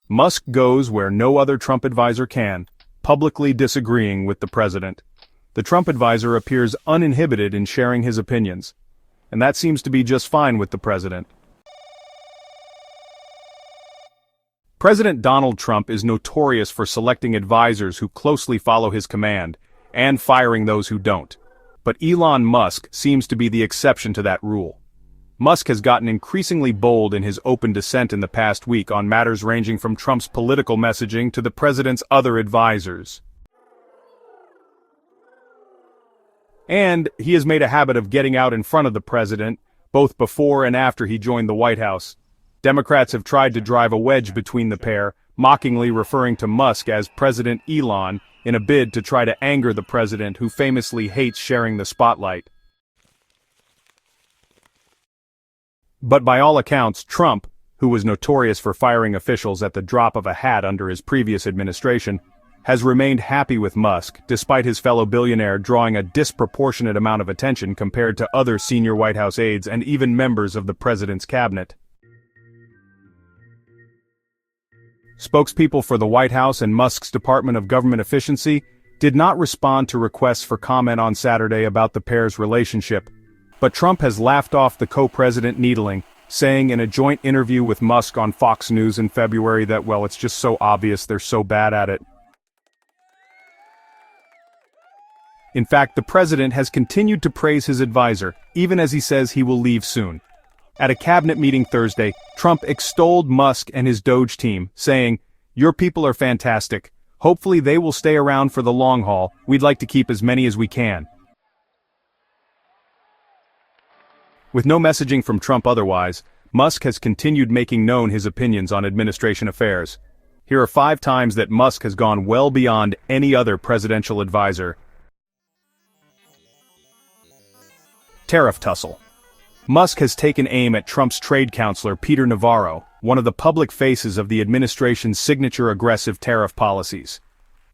Musk goes where no other Trump advisor can, publicly disagreeing with the president. The Trump advisor appears uninhibited in sharing his opinions, and that seems to be just fine with the president. President Donald Trump is notorious for selecting advisors who closely follow his command, and firing those who don't. But Elon Musk seems to be the exception to that rule. Musk has gotten increasingly bold in his open dissent in the past week on matters ranging from Trump's political messaging to the president's other advisors. And he has made a habit of getting out in front of the president, both before and after he joined the White House. Democrats have tried to drive a wedge between the pair, mockingly referring to Musk as President Elon in a bid to try to anger the president who famously hates sharing the spotlight. But by all accounts, Trump, who was notorious for firing officials at the drop of a hat under his previous administration, has remained happy with Musk, despite his fellow billionaire drawing a disproportionate amount of attention compared to other senior White House aides and even members of the president's cabinet. Spokespeople for the White House and Musk's Department of Government Efficiency did not respond to requests for comment on Saturday about the pair's relationship. But Trump has laughed off the co-president needling, saying in a joint interview with Musk on Fox News in February that, well, it's just so obvious they're so bad at it. In fact, the president has continued to praise his advisor, even as he says he will leave soon. At a cabinet meeting Thursday, Trump extolled Musk and his Doge team, saying, "Your people are fantastic. Hopefully they will stay around for the long haul. We'd like to keep as many as we can." With no messaging from Trump otherwise, Musk has continued making known his opinions on administration affairs. Here are 5 times that Musk has gone well beyond any other presidential advisor. Tariff Tussle. Musk has taken aim at Trump's trade counselor Peter Navarro, one of the public faces of the administration's signature aggressive tariff policies.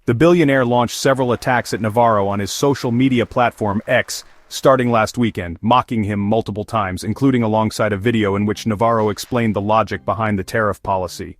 The billionaire launched several attacks at Navarro on his social media platform X, starting last weekend, mocking him multiple times, including alongside a video in which Navarro explained the logic behind the tariff policy.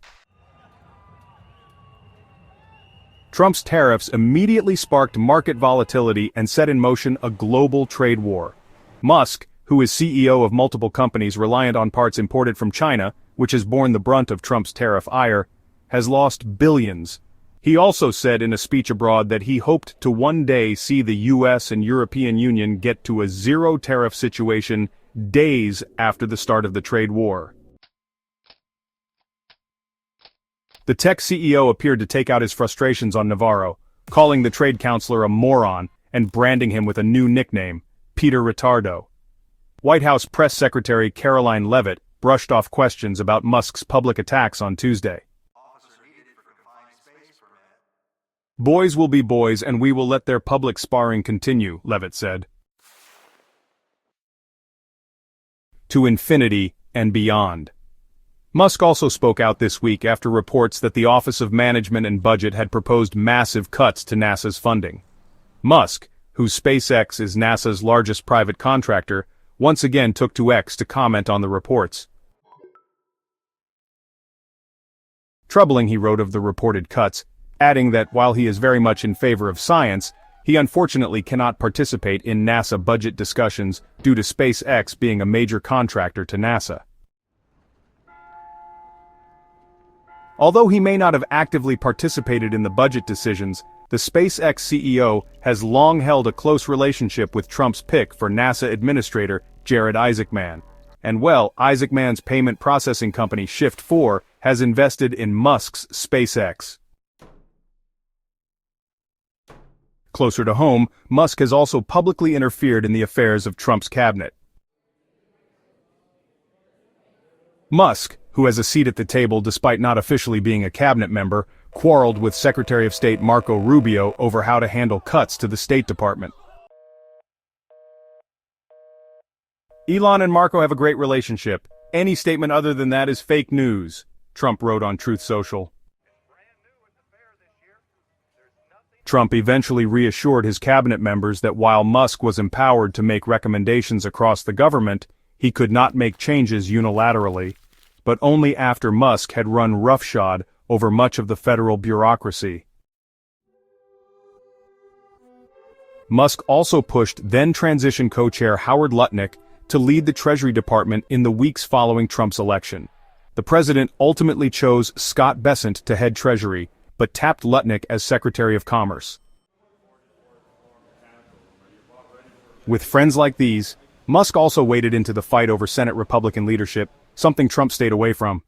Trump's tariffs immediately sparked market volatility and set in motion a global trade war. Musk, who is CEO of multiple companies reliant on parts imported from China, which has borne the brunt of Trump's tariff ire, has lost billions. He also said in a speech abroad that he hoped to one day see the US and European Union get to a zero-tariff situation days after the start of the trade war. The tech CEO appeared to take out his frustrations on Navarro, calling the trade counselor a moron and branding him with a new nickname, Peter Retardo. White House Press Secretary Caroline Leavitt brushed off questions about Musk's public attacks on Tuesday. "Boys will be boys and we will let their public sparring continue," Leavitt said. "To infinity and beyond." Musk also spoke out this week after reports that the Office of Management and Budget had proposed massive cuts to NASA's funding. Musk, whose SpaceX is NASA's largest private contractor, once again took to X to comment on the reports. Troubling, he wrote of the reported cuts, adding that while he is very much in favor of science, he unfortunately cannot participate in NASA budget discussions due to SpaceX being a major contractor to NASA. Although he may not have actively participated in the budget decisions, the SpaceX CEO has long held a close relationship with Trump's pick for NASA Administrator Jared Isaacman. And well, Isaacman's payment processing company Shift4 has invested in Musk's SpaceX. Closer to home, Musk has also publicly interfered in the affairs of Trump's cabinet. Musk, who has a seat at the table despite not officially being a cabinet member, quarreled with Secretary of State Marco Rubio over how to handle cuts to the State Department. "Elon and Marco have a great relationship. Any statement other than that is fake news," Trump wrote on Truth Social. Trump eventually reassured his cabinet members that while Musk was empowered to make recommendations across the government, he could not make changes unilaterally, but only after Musk had run roughshod over much of the federal bureaucracy. Musk also pushed then-transition co-chair Howard Lutnick to lead the Treasury Department in the weeks following Trump's election. The president ultimately chose Scott Bessent to head Treasury, but tapped Lutnick as Secretary of Commerce. With friends like these, Musk also waded into the fight over Senate Republican leadership, something Trump stayed away from.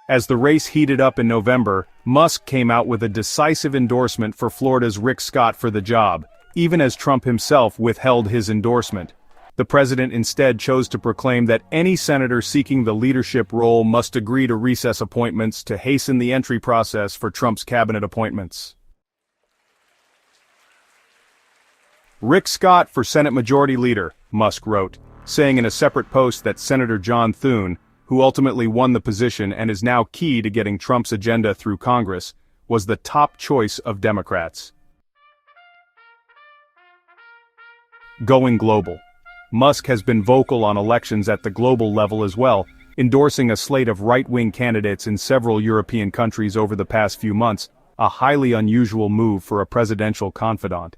As the race heated up in November, Musk came out with a decisive endorsement for Florida's Rick Scott for the job, even as Trump himself withheld his endorsement. The president instead chose to proclaim that any senator seeking the leadership role must agree to recess appointments to hasten the entry process for Trump's cabinet appointments. Rick Scott for Senate Majority Leader, Musk wrote, saying in a separate post that Senator John Thune, who ultimately won the position and is now key to getting Trump's agenda through Congress, was the top choice of Democrats. Going global. Musk has been vocal on elections at the global level as well, endorsing a slate of right-wing candidates in several European countries over the past few months, a highly unusual move for a presidential confidant.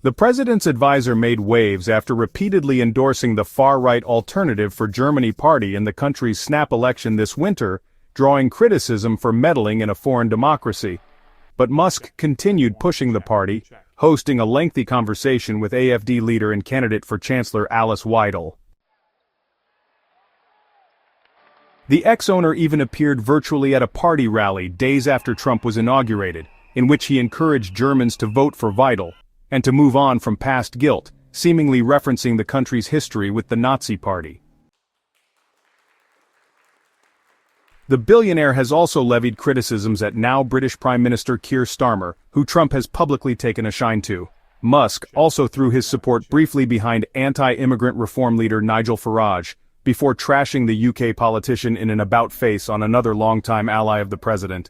The president's advisor made waves after repeatedly endorsing the far-right Alternative for Germany party in the country's snap election this winter, drawing criticism for meddling in a foreign democracy. But Musk continued pushing the party, hosting a lengthy conversation with AfD leader and candidate for Chancellor Alice Weidel. The ex-owner even appeared virtually at a party rally days after Trump was inaugurated, in which he encouraged Germans to vote for Weidel, and to move on from past guilt, seemingly referencing the country's history with the Nazi Party. The billionaire has also levied criticisms at now British Prime Minister Keir Starmer, who Trump has publicly taken a shine to. Musk also threw his support briefly behind anti-immigrant reform leader Nigel Farage, before trashing the UK politician in an about-face on another longtime ally of the president.